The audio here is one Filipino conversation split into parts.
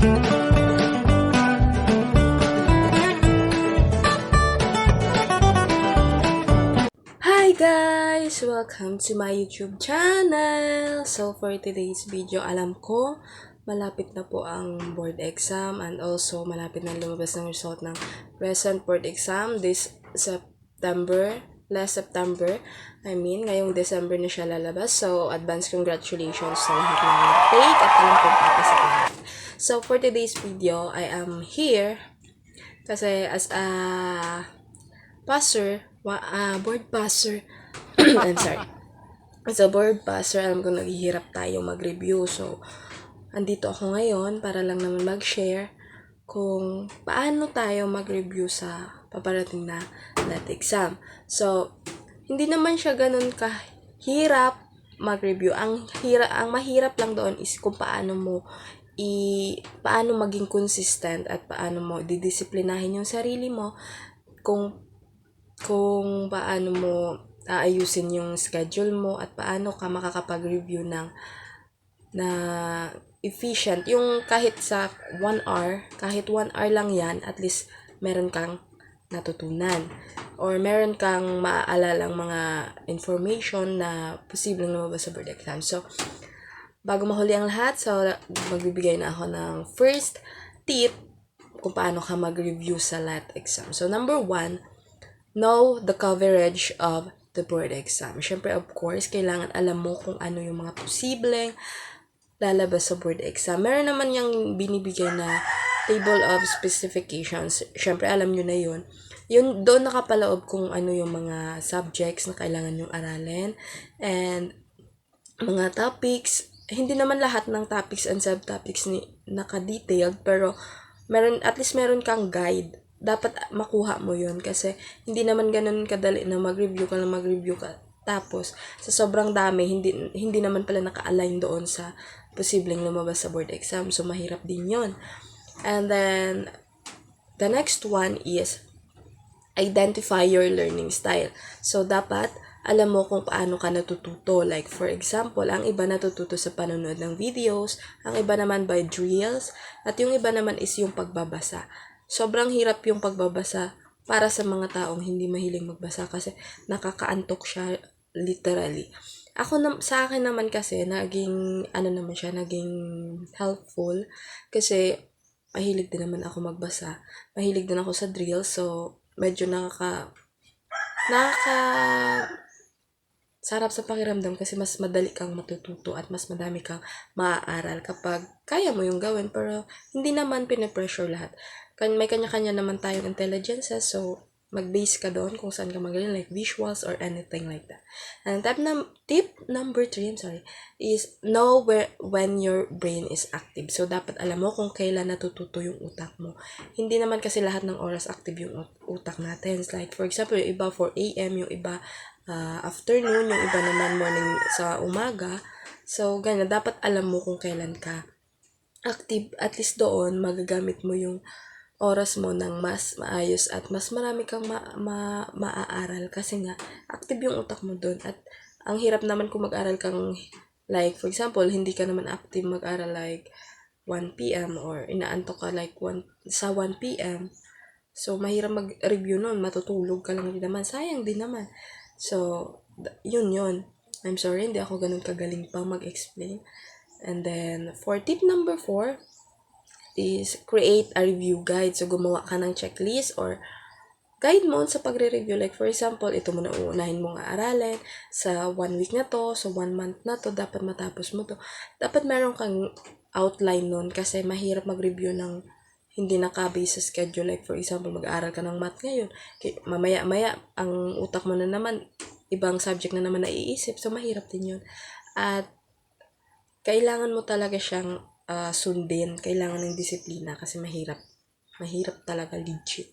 Hi guys! Welcome to my YouTube channel! So for today's video, alam ko malapit na po ang board exam and also malapit na lumabas ng result ng recent board exam this last September. Ngayong December na siya lalabas. So advance congratulations sa lahat ng nag-take at alam kong papasok lahat. So for today's video, I am here kasi as a board passer. I'm sorry. As a board passer, alam ko naghihirap tayo mag-review. So, andito ako ngayon para lang naman mag-share kung paano tayo mag-review sa paparating na NET exam. So, hindi naman siya ganun kahirap mag-review. Ang mahirap lang doon is kung paano maging consistent at paano mo didisiplinahin yung sarili mo, kung paano mo aayusin yung schedule mo at paano ka makakapag-review na efficient. Yung kahit 1 hour lang yan, at least meron kang natutunan or meron kang maaalalang mga information na posibleng lumabas sa board exam. So, bago mahuli ang lahat, so magbibigay na ako ng first tip kung paano ka mag-review sa NET exam. So, number 1, know the coverage of the board exam. Siyempre, of course, kailangan alam mo kung ano yung mga posibleng lalabas sa board exam. Meron naman yung binibigay na table of specifications. Siyempre, alam nyo na yun. Yun, doon nakapaloob kung ano yung mga subjects na kailangan yung aralin. And mga topics, hindi naman lahat ng topics and subtopics naka-detailed, pero at least meron kang guide. Dapat makuha mo yun kasi hindi naman ganun kadali na mag-review ka tapos sa sobrang dami hindi naman pala naka-align doon sa posibleng lumabas sa board exam, so mahirap din yun. And then the next one is identify your learning style. So dapat alam mo kung paano ka natututo. Like for example, ang iba natututo sa panonood ng videos, ang iba naman by drills, at yung iba naman is yung pagbabasa. Sobrang hirap yung pagbabasa para sa mga taong hindi mahilig magbasa kasi nakakaantok siya literally. Sa akin naman kasi, naging helpful kasi mahilig din naman ako magbasa. Mahilig din ako sa drills, so medyo sarap sa pakiramdam kasi mas madali kang matututo at mas madami kang maaaral kapag kaya mo yung gawin, pero hindi naman pinapressure lahat. May kanya-kanya naman tayong intelligence, so mag-base ka doon kung saan ka magaling, like visuals or anything like that. And tip number 3, is know when your brain is active. So, dapat alam mo kung kailan natututo yung utak mo. Hindi naman kasi lahat ng oras active yung utak natin. Like, for example, yung iba 4 a.m., yung iba afternoon, yung iba naman morning sa umaga. So, ganyan. Dapat alam mo kung kailan ka active. At least doon, magagamit mo yung oras mo ng mas maayos at mas marami kang maaaral kasi nga active yung utak mo doon. At ang hirap naman kung mag-aral kang, like for example, hindi ka naman active mag-aral like 1 p.m. or inaantok ka like 1 p.m. So mahirap mag-review noon, matutulog ka lang din naman, sayang din naman. So yun I'm sorry, hindi ako ganun kagaling pang mag-explain. And then for tip number 4 is create a review guide. So, gumawa ka ng checklist or guide mo sa pagre-review. Like, for example, ito muna uunahin mong aaralin sa 1 week na to, so 1 month na to, dapat matapos mo to. Dapat meron kang outline nun kasi mahirap mag-review ng hindi nakabase sa schedule. Like, for example, mag-aaral ka ng math ngayon. Mamaya-maya, ang utak mo na naman, ibang subject na naman naiisip. So, mahirap din yun. At, kailangan mo talaga siyang sundin. Kailangan ng disiplina kasi mahirap talaga, legit.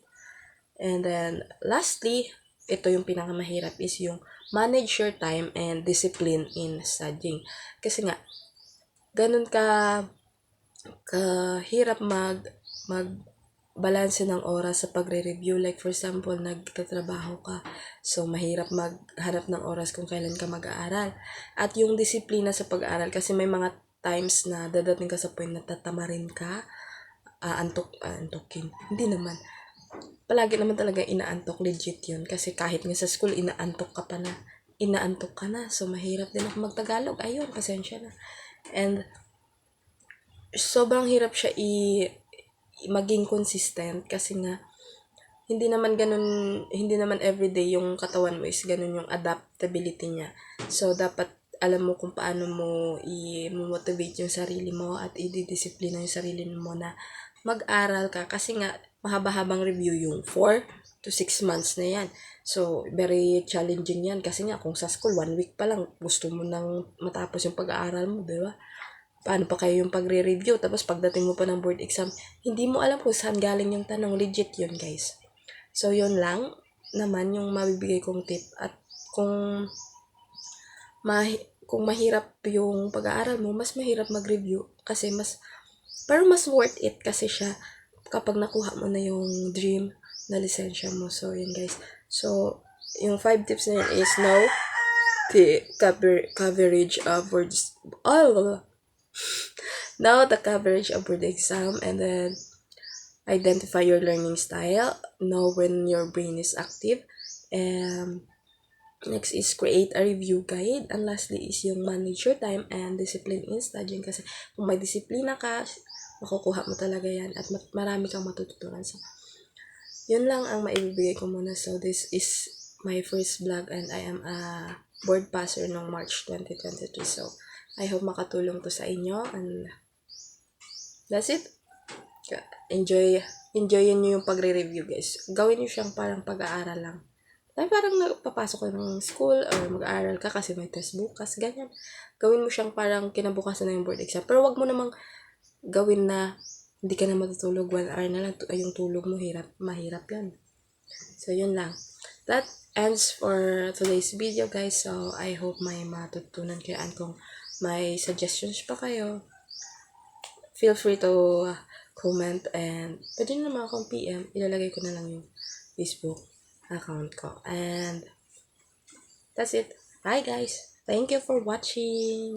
And then lastly, ito yung pinakamahirap is yung manage your time and discipline in studying. Kasi nga ganun kahirap mag-balanse ng oras sa pagre-review. Like for example, nagtatrabaho ka, so mahirap maghanap ng oras kung kailan ka mag-aaral. At yung disiplina sa pag-aaral kasi may mga times na dadating ka sa point na tatamarin ka aantokin. Hindi naman. Palagi naman talaga inaantok, legit yun. Kasi kahit nga sa school, inaantok ka na. So, mahirap din ako magtagalog. Ayun, pasensya na. And, sobrang hirap siya maging consistent kasi nga, hindi naman everyday yung katawan mo is ganun yung adaptability niya. So, dapat alam mo kung paano mo i-motivate yung sarili mo at i-discipline yung sarili mo na mag-aral ka kasi nga mahaba-habang review yung 4 to 6 months na yan. So, very challenging yan kasi nga kung sa school 1 week pa lang gusto mo nang matapos yung pag-aaral mo, di ba? Paano pa kayo yung pagre-review tapos pagdating mo pa ng board exam, hindi mo alam kung saan galing yung tanong. Legit yun, guys. So, yun lang naman yung mabibigay kong tip at kung kung mahirap yung pag-aaral mo, mas mahirap mag-review kasi pero mas worth it kasi siya kapag nakuha mo na yung dream na lisensya mo. So, yun guys. So, yung 5 tips na yun is know the coverage of words. Know the coverage of word exam and then identify your learning style. Know when your brain is active. And next is create a review guide. And lastly is yung manage your time and discipline in studying. Kasi kung may disiplina ka, makukuha mo talaga yan at marami kang matututunan. So, yun lang ang maibibigay ko muna. So, this is my first vlog and I am a board passer noong March 2023. So, I hope makatulong to sa inyo and that's it. Enjoyin nyo yung pagre-review guys. Gawin nyo siyang parang pag-aaral lang. Ay, parang papasok ka ng school or mag-aaral ka kasi may test bukas, ganyan. Gawin mo siyang parang kinabukasan na yung board exam. Pero wag mo namang gawin na hindi ka na matutulog 1 hour na lang yung tulog mo, mahirap yan. So, yun lang. That ends for today's video guys. So, I hope may matutunan kayo and kung may suggestions pa kayo, feel free to comment and pwede nyo naman akong PM. Ilalagay ko na lang yung Facebook account ko. And that's it. Bye guys. Thank you for watching.